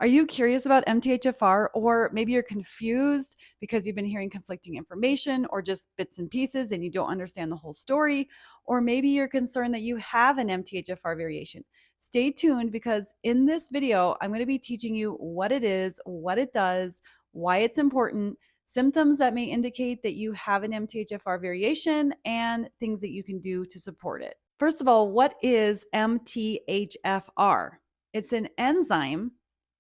Are you curious about MTHFR, or maybe you're confused because you've been hearing conflicting information or just bits and pieces and you don't understand the whole story? Or maybe you're concerned that you have an MTHFR variation. Stay tuned because in this video, I'm going to be teaching you what it is, what it does, why it's important, symptoms that may indicate that you have an MTHFR variation, and things that you can do to support it. First of all, what is MTHFR? It's an enzyme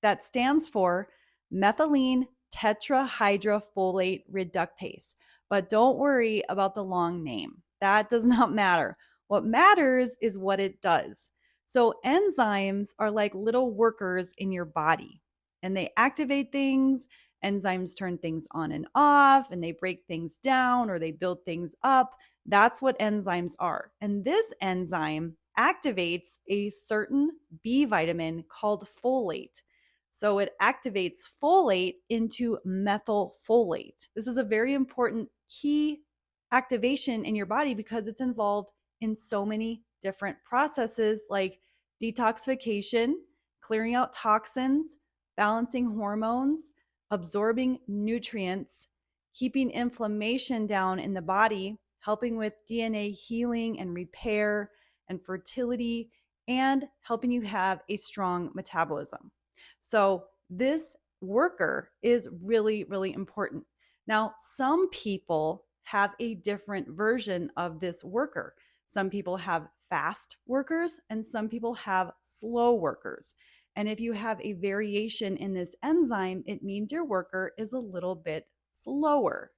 that stands for methylene tetrahydrofolate reductase. But don't worry about the long name. That does not matter. What matters is what it does. So enzymes are like little workers in your body, and they activate things. Enzymes turn things on and off, and they break things down or they build things up. That's what enzymes are. And this enzyme activates a certain B vitamin called folate. So it activates folate into methylfolate. This is a very important key activation in your body because it's involved in so many different processes like detoxification, clearing out toxins, balancing hormones, absorbing nutrients, keeping inflammation down in the body, helping with DNA healing and repair and fertility, and helping you have a strong metabolism. So this worker is really, really important. Now, some people have a different version of this worker. Some people have fast workers and some people have slow workers. And if you have a variation in this enzyme, it means your worker is a little bit slower.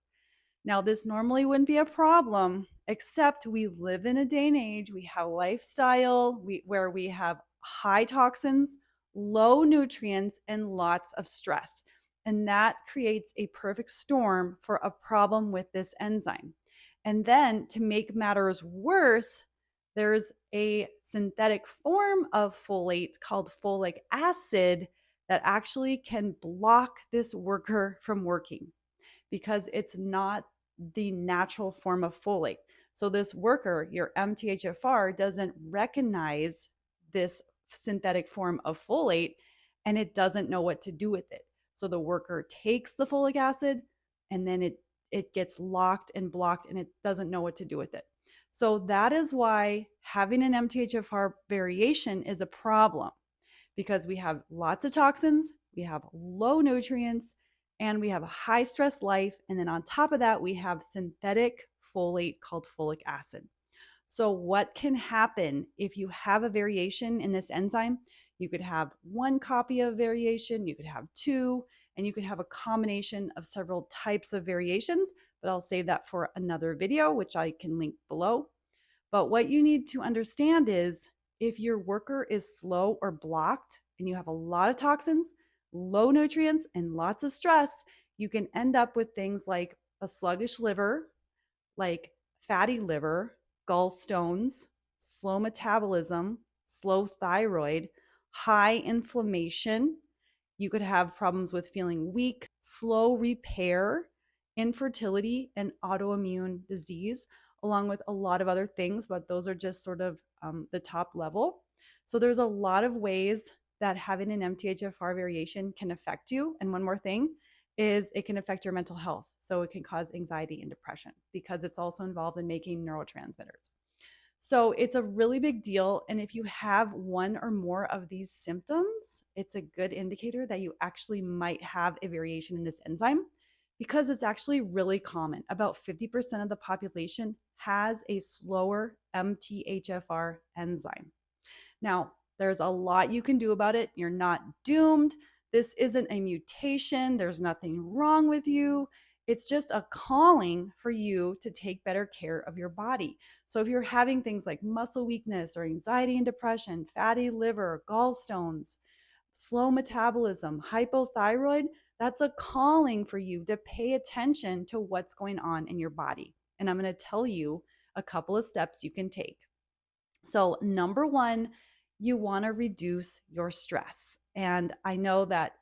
Now, this normally wouldn't be a problem, except we live in a day and age, we have a lifestyle where we have high toxins, low nutrients, and lots of stress. And that creates a perfect storm for a problem with this enzyme. And then to make matters worse, there's a synthetic form of folate called folic acid that actually can block this worker from working because it's not the natural form of folate. So this worker, your MTHFR, doesn't recognize this synthetic form of folate and it doesn't know what to do with it. So the worker takes the folic acid and then it gets locked and blocked and it doesn't know what to do with it. So that is why having an MTHFR variation is a problem, because we have lots of toxins, we have low nutrients, and we have a high stress life. And then on top of that, we have synthetic folate called folic acid. So what can happen if you have a variation in this enzyme? You could have one copy of variation, you could have two, and you could have a combination of several types of variations, but I'll save that for another video, which I can link below. But what you need to understand is if your worker is slow or blocked and you have a lot of toxins, low nutrients, and lots of stress, you can end up with things like a sluggish liver, like fatty liver, gallstones, slow metabolism, slow thyroid, high inflammation. You could have problems with feeling weak, slow repair, infertility, and autoimmune disease, along with a lot of other things, but those are just sort of the top level. So there's a lot of ways that having an MTHFR variation can affect you. And one more thing is it can affect your mental health. So it can cause anxiety and depression because it's also involved in making neurotransmitters. So it's a really big deal. And if you have one or more of these symptoms, it's a good indicator that you actually might have a variation in this enzyme because it's actually really common. About 50% of the population has a slower MTHFR enzyme. Now, there's a lot you can do about it. You're not doomed. This isn't a mutation. There's nothing wrong with you. It's just a calling for you to take better care of your body. So if you're having things like muscle weakness or anxiety and depression, fatty liver, gallstones, slow metabolism, hypothyroid, that's a calling for you to pay attention to what's going on in your body. And I'm going to tell you a couple of steps you can take. So number one, you want to reduce your stress. And I know that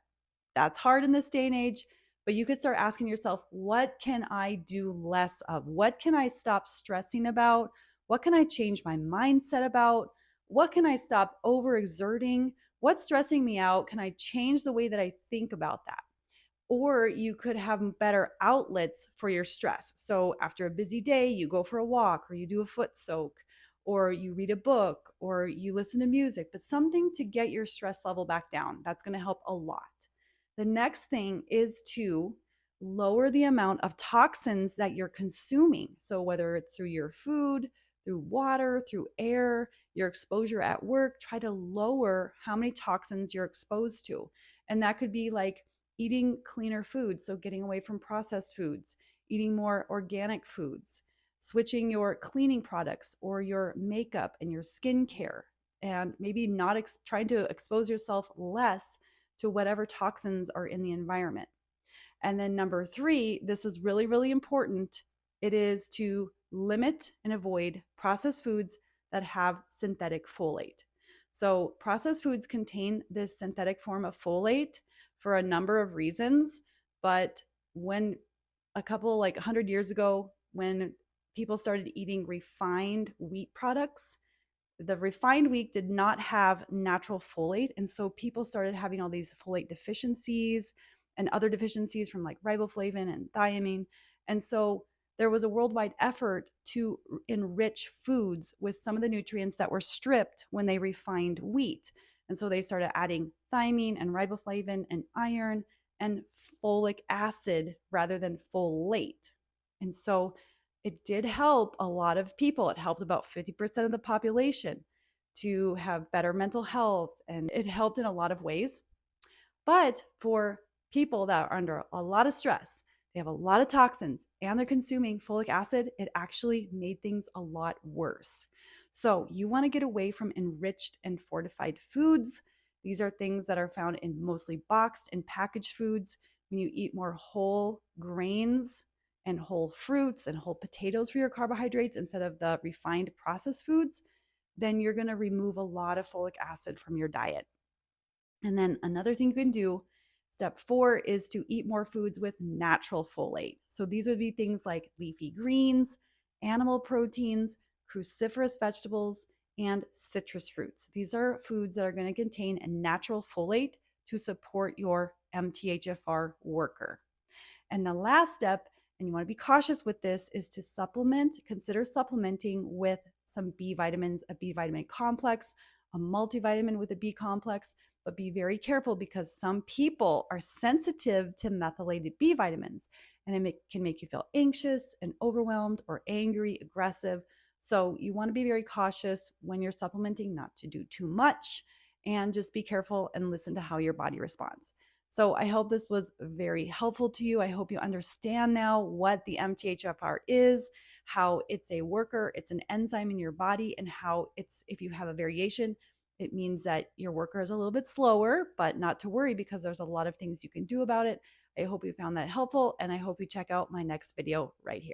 that's hard in this day and age, but you could start asking yourself, what can I do less of? What can I stop stressing about? What can I change my mindset about? What can I stop overexerting? what's stressing me out? Can I change the way that I think about that? Or you could have better outlets for your stress. So after a busy day, you go for a walk, or you do a foot soak, or you read a book, or you listen to music, but something to get your stress level back down. That's going to help a lot. The next thing is to lower the amount of toxins that you're consuming. So whether it's through your food, through water, through air, your exposure at work, try to lower how many toxins you're exposed to. And that could be like eating cleaner foods, so getting away from processed foods, eating more organic foods, switching your cleaning products or your makeup and your skincare, and maybe not trying to expose yourself less to whatever toxins are in the environment. And then number three, this is really, really important. It is to limit and avoid processed foods that have synthetic folate. So processed foods contain this synthetic form of folate for a number of reasons. But when a couple, like 100 years ago, when people started eating refined wheat products, the refined wheat did not have natural folate. And so people started having all these folate deficiencies and other deficiencies from like riboflavin and thiamine. And so there was a worldwide effort to enrich foods with some of the nutrients that were stripped when they refined wheat. And so they started adding thiamine and riboflavin and iron and folic acid rather than folate. And so it did help a lot of people. It helped about 50% of the population to have better mental health, and it helped in a lot of ways. But for people that are under a lot of stress, they have a lot of toxins, and they're consuming folic acid, it actually made things a lot worse. So you want to get away from enriched and fortified foods. These are things that are found in mostly boxed and packaged foods. When you eat more whole grains and whole fruits and whole potatoes for your carbohydrates instead of the refined processed foods, then you're going to remove a lot of folic acid from your diet. And then another thing you can do, step 4, is to eat more foods with natural folate. So these would be things like leafy greens, animal proteins, cruciferous vegetables, and citrus fruits. These are foods that are going to contain a natural folate to support your MTHFR worker. And the last step, and you want to be cautious with this, is to consider supplementing with some B vitamins, a B vitamin complex, a multivitamin with a B complex, but be very careful because some people are sensitive to methylated B vitamins, and it can make you feel anxious and overwhelmed or angry, aggressive. So you want to be very cautious when you're supplementing, not to do too much, and just be careful and listen to how your body responds. So I hope this was very helpful to you. I hope you understand now what the MTHFR is, how it's a worker, it's an enzyme in your body, and how if you have a variation, it means that your worker is a little bit slower, but not to worry because there's a lot of things you can do about it. I hope you found that helpful, and I hope you check out my next video right here.